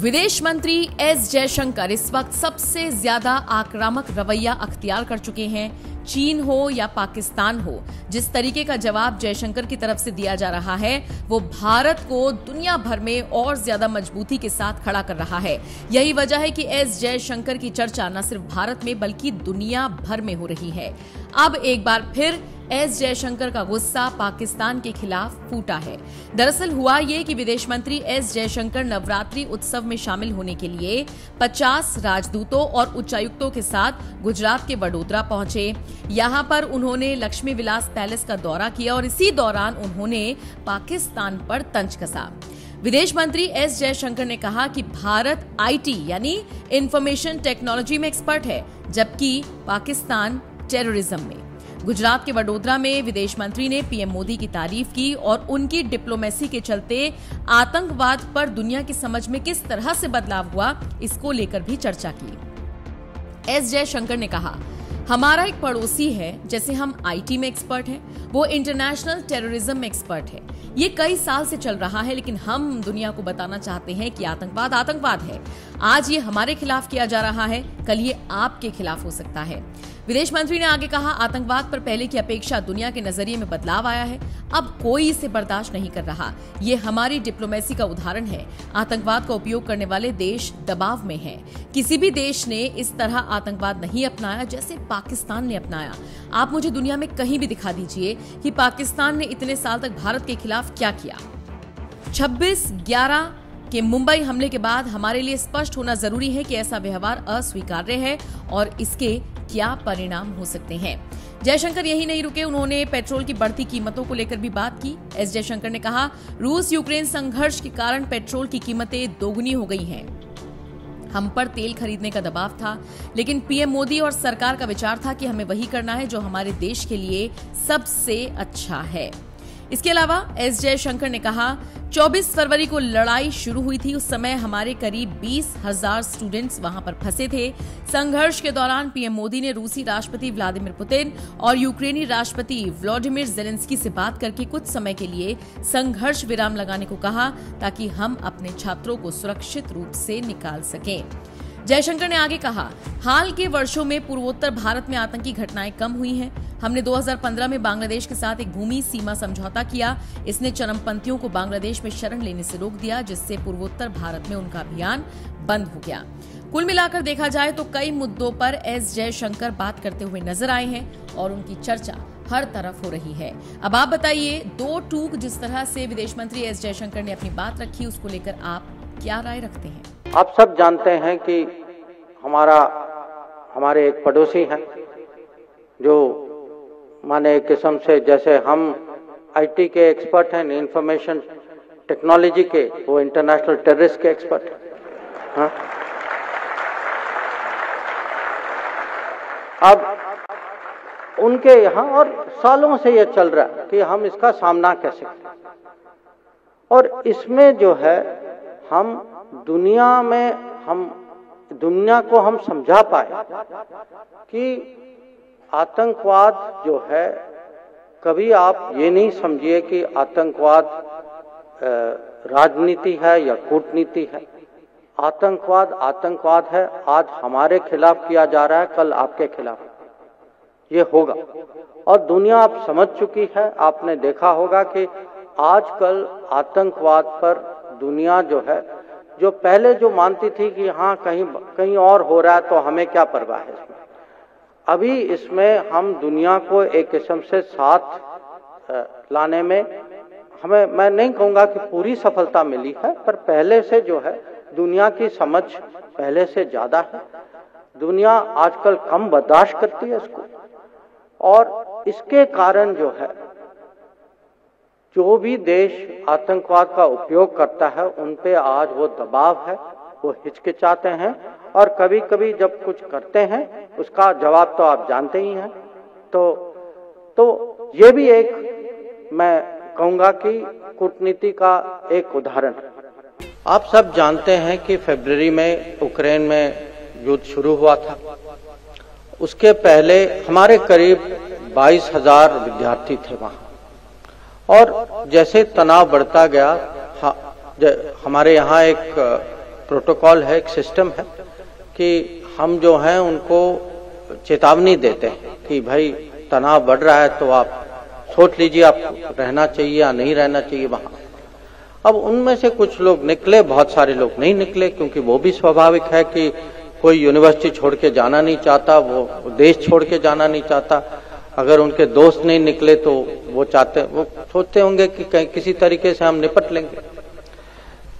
विदेश मंत्री एस जयशंकर इस वक्त सबसे ज्यादा आक्रामक रवैया अख्तियार कर चुके हैं। चीन हो या पाकिस्तान हो, जिस तरीके का जवाब जयशंकर की तरफ से दिया जा रहा है वो भारत को दुनिया भर में और ज्यादा मजबूती के साथ खड़ा कर रहा है। यही वजह है कि एस जयशंकर की चर्चा न सिर्फ भारत में बल्कि दुनिया भर में हो रही है। अब एक बार फिर एस जयशंकर का गुस्सा पाकिस्तान के खिलाफ फूटा है। दरअसल हुआ ये कि विदेश मंत्री एस जयशंकर नवरात्रि उत्सव में शामिल होने के लिए 50 राजदूतों और उच्चायुक्तों के साथ गुजरात के वडोदरा पहुंचे। यहां पर उन्होंने लक्ष्मी विलास पैलेस का दौरा किया और इसी दौरान उन्होंने पाकिस्तान पर तंज कसा। विदेश मंत्री एस जयशंकर ने कहा कि भारत आईटी यानी इंफॉर्मेशन टेक्नोलॉजी में एक्सपर्ट है, जबकि पाकिस्तान टेररिज्म में। गुजरात के वडोदरा में विदेश मंत्री ने पीएम मोदी की तारीफ की और उनकी डिप्लोमेसी के चलते आतंकवाद पर दुनिया की समझ में किस तरह से बदलाव हुआ, इसको लेकर भी चर्चा की। एस जयशंकर ने कहा, हमारा एक पड़ोसी है, जैसे हम आईटी में एक्सपर्ट हैं, वो इंटरनेशनल टेररिज्म में एक्सपर्ट है। ये कई साल से चल रहा है, लेकिन हम दुनिया को बताना चाहते हैं कि आतंकवाद आतंकवाद है। आज ये हमारे खिलाफ किया जा रहा है, कल ये आपके खिलाफ हो सकता है। विदेश मंत्री ने आगे कहा, आतंकवाद पर पहले की अपेक्षा दुनिया के नजरिए में बदलाव आया है। अब कोई इसे बर्दाश्त नहीं कर रहा। ये हमारी डिप्लोमेसी का उदाहरण है। आतंकवाद का उपयोग करने वाले देश दबाव में हैं। किसी भी देश ने इस तरह आतंकवाद नहीं अपनाया जैसे पाकिस्तान ने अपनाया। आप मुझे दुनिया में कहीं भी दिखा दीजिए कि पाकिस्तान ने इतने साल तक भारत के खिलाफ क्या किया। 26/11 के मुंबई हमले के बाद हमारे लिए स्पष्ट होना जरूरी है कि ऐसा व्यवहार अस्वीकार्य है और इसके क्या परिणाम हो सकते हैं। जयशंकर यही नहीं रुके, उन्होंने पेट्रोल की बढ़ती कीमतों को लेकर भी बात की। एस जयशंकर ने कहा, रूस यूक्रेन संघर्ष के कारण पेट्रोल की कीमतें दोगुनी हो गई हैं। हम पर तेल खरीदने का दबाव था, लेकिन पीएम मोदी और सरकार का विचार था कि हमें वही करना है जो हमारे देश के लिए सबसे अच्छा है। इसके अलावा एस जयशंकर ने कहा, 24 फरवरी को लड़ाई शुरू हुई थी। उस समय हमारे करीब 20,000 स्टूडेंट्स वहां पर फंसे थे। संघर्ष के दौरान पीएम मोदी ने रूसी राष्ट्रपति व्लादिमीर पुतिन और यूक्रेनी राष्ट्रपति वोलोदिमीर ज़ेलेंस्की से बात करके कुछ समय के लिए संघर्ष विराम लगाने को कहा, ताकि हम अपने छात्रों को सुरक्षित रूप से निकाल सकें। जयशंकर ने आगे कहा, हाल के वर्षों में पूर्वोत्तर भारत में आतंकी घटनाएं कम हुई हैं। हमने 2015 में बांग्लादेश के साथ एक भूमि सीमा समझौता किया। इसने चरमपंथियों को बांग्लादेश में शरण लेने से रोक दिया, जिससे पूर्वोत्तर भारत में उनका अभियान बंद हो गया। कुल मिलाकर देखा जाए तो कई मुद्दों पर एस जयशंकर बात करते हुए नजर आए हैं और उनकी चर्चा हर तरफ हो रही है। अब आप बताइए, दो टूक जिस तरह से विदेश मंत्री एस जयशंकर ने अपनी बात रखी, उसको लेकर आप क्या राय रखते हैं? आप सब जानते हैं कि हमारे एक पड़ोसी हैं जो माने एक किस्म से, जैसे हम आईटी के एक्सपर्ट हैं, इंफॉर्मेशन टेक्नोलॉजी के, वो इंटरनेशनल टेररिस्ट के एक्सपर्ट हैं। हाँ? अब उनके यहाँ और सालों से ये चल रहा है कि हम इसका सामना कैसे करें, और इसमें जो है हम दुनिया को हम समझा पाए कि आतंकवाद जो है, कभी आप ये नहीं समझिए कि आतंकवाद राजनीति है या कूटनीति है। आतंकवाद है। आज हमारे खिलाफ किया जा रहा है, कल आपके खिलाफ ये होगा, और दुनिया अब समझ चुकी है। आपने देखा होगा कि आजकल आतंकवाद पर दुनिया जो है, जो पहले जो मानती थी कि हाँ कहीं और हो रहा है तो हमें क्या परवाह है इसमें, अभी इसमें हम दुनिया को एक किस्म से साथ लाने में हमें, मैं नहीं कहूँगा कि पूरी सफलता मिली है, पर पहले से जो है दुनिया की समझ पहले से ज्यादा है। दुनिया आजकल कम बर्दाश्त करती है इसको, और इसके कारण जो है जो भी देश आतंकवाद का उपयोग करता है उन पे आज वो दबाव है, वो हिचकिचाते हैं, और कभी कभी जब कुछ करते हैं उसका जवाब तो आप जानते ही हैं। तो ये भी एक, मैं कहूँगा कि कूटनीति का एक उदाहरण है। आप सब जानते हैं कि फरवरी में यूक्रेन में युद्ध शुरू हुआ था। उसके पहले हमारे करीब 22,000 विद्यार्थी थे वहाँ, और जैसे तनाव बढ़ता गया, हमारे यहाँ एक प्रोटोकॉल है, एक सिस्टम है कि हम जो हैं उनको चेतावनी देते हैं कि भाई तनाव बढ़ रहा है तो आप सोच लीजिए आप रहना चाहिए या नहीं रहना चाहिए वहां। अब उनमें से कुछ लोग निकले, बहुत सारे लोग नहीं निकले, क्योंकि वो भी स्वाभाविक है कि कोई यूनिवर्सिटी छोड़ के जाना नहीं चाहता, वो देश छोड़ के जाना नहीं चाहता। अगर उनके दोस्त नहीं निकले तो वो सोचते होंगे कि कहीं किसी तरीके से हम निपट लेंगे।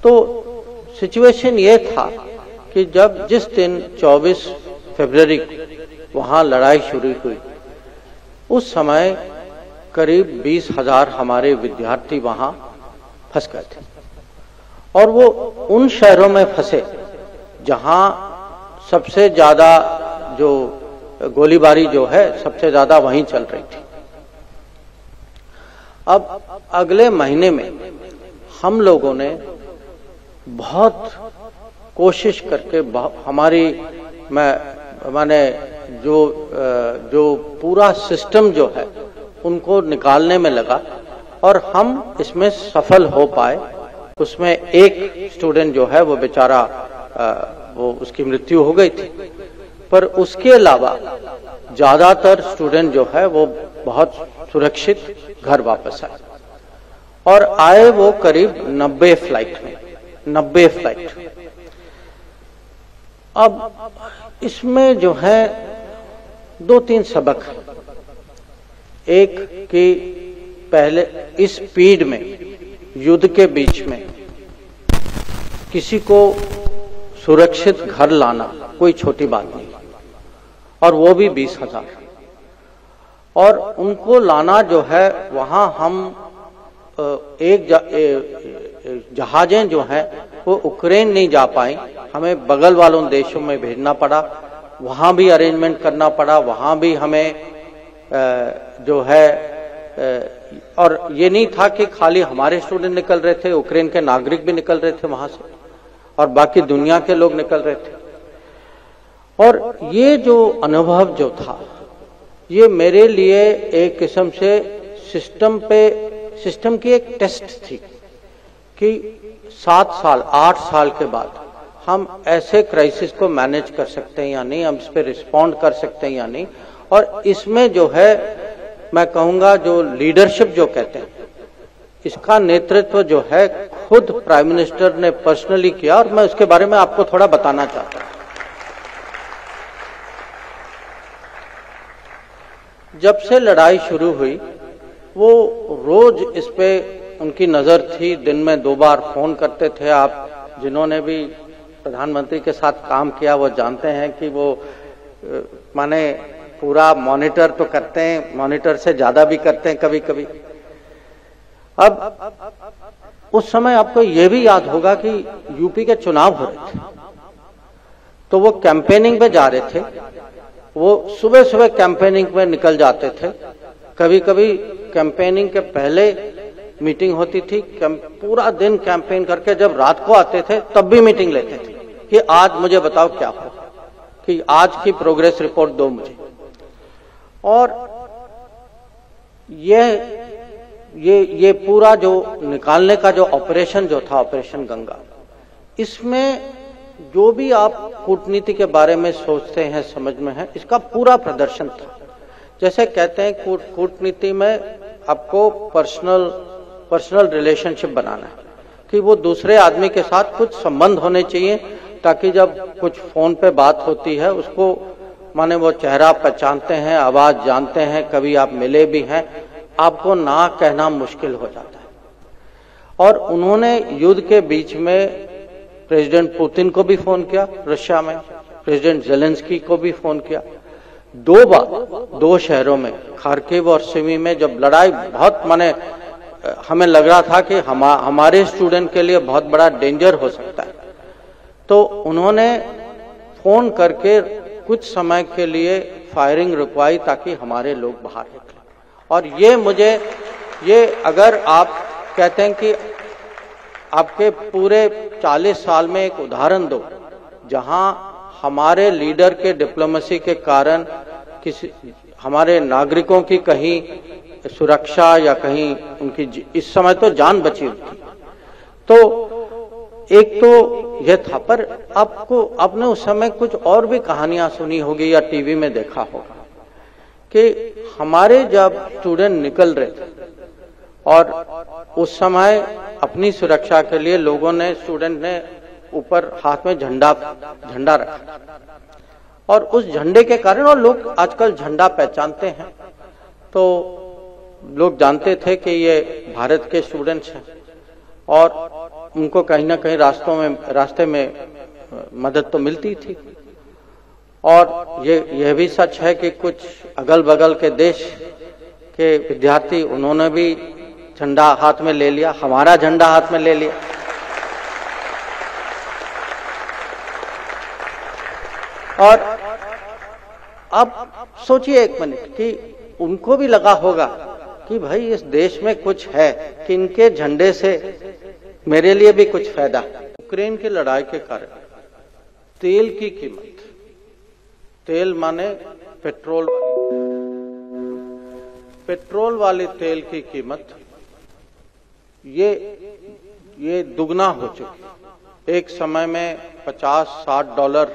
तो सिचुएशन ये था कि जिस दिन 24 फरवरी वहां लड़ाई शुरू हुई, उस समय करीब 20,000 हमारे विद्यार्थी वहां फंस गए थे, और वो उन शहरों में फंसे जहां सबसे ज्यादा जो गोलीबारी जो है सबसे ज्यादा वहीं चल रही थी। अब अगले महीने में हम लोगों ने बहुत कोशिश करके हमारी माने जो पूरा सिस्टम जो है उनको निकालने में लगा, और हम इसमें सफल हो पाए। उसमें एक स्टूडेंट जो है वो बेचारा वो उसकी मृत्यु हो गई थी, पर उसके अलावा ज्यादातर स्टूडेंट जो है वो बहुत सुरक्षित घर वापस आए, और आए वो करीब 90 फ्लाइट में, 90 फ्लाइट। अब इसमें जो है 2-3 सबक है। एक कि पहले इस स्पीड में, युद्ध के बीच में किसी को सुरक्षित घर लाना कोई छोटी बात नहीं, और वो भी 20,000। और उनको लाना जो है वहां हम जहाजें जो हैं वो यूक्रेन नहीं जा पाई, हमें बगल वालों देशों में भेजना पड़ा, वहां भी अरेंजमेंट करना पड़ा, वहां भी हमें जो है और ये नहीं था कि खाली हमारे स्टूडेंट निकल रहे थे, यूक्रेन के नागरिक भी निकल रहे थे वहां से, और बाकी दुनिया के लोग निकल रहे थे। और ये जो अनुभव जो था ये मेरे लिए एक किस्म से सिस्टम की एक टेस्ट थी कि 7 साल 8 साल के बाद हम ऐसे क्राइसिस को मैनेज कर सकते हैं या नहीं, हम इस पे रिस्पॉन्ड कर सकते हैं या नहीं। और इसमें जो है मैं कहूंगा जो लीडरशिप जो कहते हैं, इसका नेतृत्व जो है खुद प्राइम मिनिस्टर ने पर्सनली किया, और मैं उसके बारे में आपको थोड़ा बताना चाहता हूं। जब से लड़ाई शुरू हुई वो रोज इस पे उनकी नजर थी, दिन में 2 बार फोन करते थे। आप जिन्होंने भी प्रधानमंत्री के साथ काम किया वो जानते हैं कि वो माने पूरा मॉनिटर तो करते हैं, मॉनिटर से ज्यादा भी करते हैं कभी कभी। अब उस समय आपको ये भी याद होगा कि यूपी के चुनाव हो रहे थे, तो वो कैंपेनिंग पे जा रहे थे, वो सुबह सुबह कैंपेनिंग में निकल जाते थे। कभी कभी कैंपेनिंग के पहले मीटिंग होती थी, पूरा दिन कैंपेन करके जब रात को आते थे तब भी मीटिंग लेते थे कि आज मुझे बताओ क्या हो, कि आज की प्रोग्रेस रिपोर्ट दो मुझे। और ये पूरा जो निकालने का जो ऑपरेशन जो था, ऑपरेशन गंगा, इसमें जो भी आप कूटनीति के बारे में सोचते हैं, समझ में है, इसका पूरा प्रदर्शन था। जैसे कहते हैं कूटनीति में आपको पर्सनल रिलेशनशिप बनाना है, कि वो दूसरे आदमी के साथ कुछ संबंध होने चाहिए, ताकि जब कुछ फोन पे बात होती है उसको माने वो चेहरा पहचानते हैं, आवाज जानते हैं, कभी आप मिले भी हैं, आपको ना कहना मुश्किल हो जाता है। और उन्होंने युद्ध के बीच में प्रेसिडेंट पुतिन को भी फोन किया, रशिया में प्रेसिडेंट जेलेंस्की को भी फोन किया। 2 बार 2 शहरों में, खार्किव और सिमी में, जब लड़ाई बहुत माने हमें लग रहा था कि हमारे स्टूडेंट के लिए बहुत बड़ा डेंजर हो सकता है, तो उन्होंने फोन करके कुछ समय के लिए फायरिंग रुकवाई ताकि हमारे लोग बाहर निकले। और ये अगर आप कहते हैं कि आपके पूरे 40 साल में एक उदाहरण दो जहां हमारे लीडर के डिप्लोमेसी के कारण हमारे नागरिकों की कहीं सुरक्षा या कहीं उनकी इस समय तो जान बची हुई थी, तो एक तो यह था, पर आपने उस समय कुछ और भी कहानियां सुनी होगी या टीवी में देखा होगा कि हमारे जब स्टूडेंट निकल रहे थे और उस समय अपनी सुरक्षा के लिए लोगों ने, स्टूडेंट ने ऊपर हाथ में झंडा रखा और उस झंडे के कारण, और लोग आजकल झंडा पहचानते हैं, तो लोग जानते थे कि ये भारत के स्टूडेंट्स हैं और उनको कहीं ना कहीं रास्ते में मदद तो मिलती थी। और यह भी सच है कि कुछ अगल बगल के देश के विद्यार्थी, उन्होंने भी झंडा हाथ में ले लिया, हमारा झंडा हाथ में ले लिया। और अब सोचिए एक मिनट कि उनको भी लगा होगा कि भाई इस देश में कुछ है, कि इनके झंडे से मेरे लिए भी कुछ फायदा। यूक्रेन की लड़ाई के कारण तेल की कीमत, तेल माने पेट्रोल वाली तेल की कीमत ये दुगना हो चुकी। एक समय में $50-60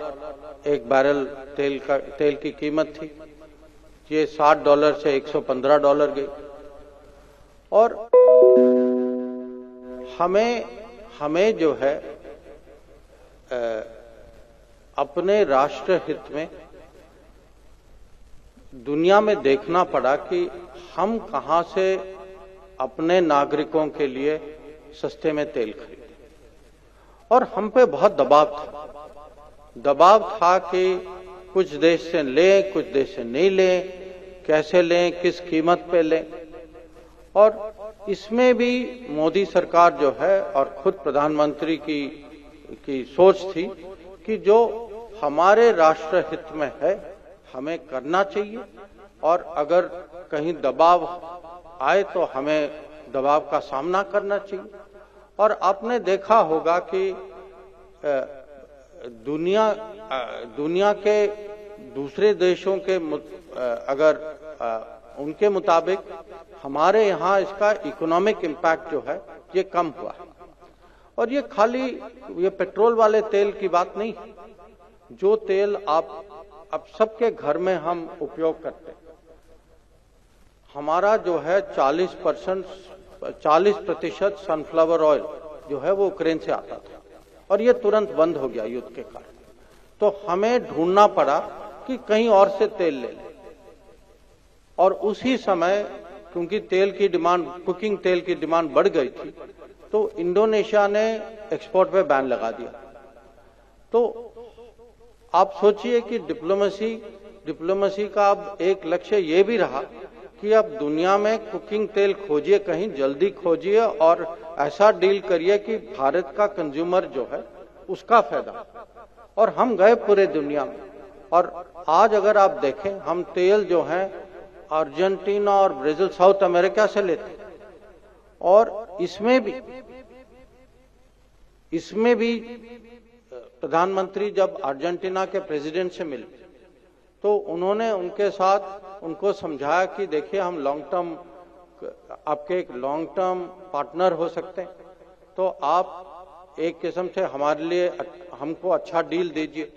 एक बैरल तेल की कीमत थी, ये $60 से $115 गई। और हमें जो है अपने राष्ट्र हित में दुनिया में देखना पड़ा कि हम कहां से अपने नागरिकों के लिए सस्ते में तेल खरीदें। और हम पे बहुत दबाव था कि कुछ देश से लें, कुछ देश से नहीं लें, कैसे लें, किस कीमत पे लें। और इसमें भी मोदी सरकार जो है और खुद प्रधानमंत्री की सोच थी कि जो हमारे राष्ट्र हित में है हमें करना चाहिए, और अगर कहीं दबाव आए तो हमें दबाव का सामना करना चाहिए। और आपने देखा होगा कि दुनिया के दूसरे देशों के अगर उनके मुताबिक हमारे यहाँ इसका इकोनॉमिक इम्पैक्ट जो है ये कम हुआ है। और ये खाली ये पेट्रोल वाले तेल की बात नहीं है, जो तेल अब सबके घर में हम उपयोग करते हैं, हमारा जो है 40% सनफ्लावर ऑयल जो है वो यूक्रेन से आता था और ये तुरंत बंद हो गया युद्ध के कारण। तो हमें ढूंढना पड़ा कि कहीं और से तेल ले लें। और उसी समय क्योंकि कुकिंग तेल की डिमांड बढ़ गई थी, तो इंडोनेशिया ने एक्सपोर्ट पे बैन लगा दिया। तो आप सोचिए कि डिप्लोमेसी का अब एक लक्ष्य ये भी रहा कि अब दुनिया में कुकिंग तेल खोजिए, कहीं जल्दी खोजिए और ऐसा डील करिए कि भारत का कंज्यूमर जो है उसका फायदा। और हम गए पूरे दुनिया में, और आज अगर आप देखें हम तेल जो है अर्जेंटीना और ब्राजील, साउथ अमेरिका से लेते हैं। और इसमें भी प्रधानमंत्री जब अर्जेंटीना के प्रेसिडेंट से मिले तो उन्होंने उनके साथ उनको समझाया कि देखिए हम आपके एक लॉन्ग टर्म पार्टनर हो सकते हैं, तो आप एक किस्म से हमारे लिए हमको अच्छा डील दीजिए।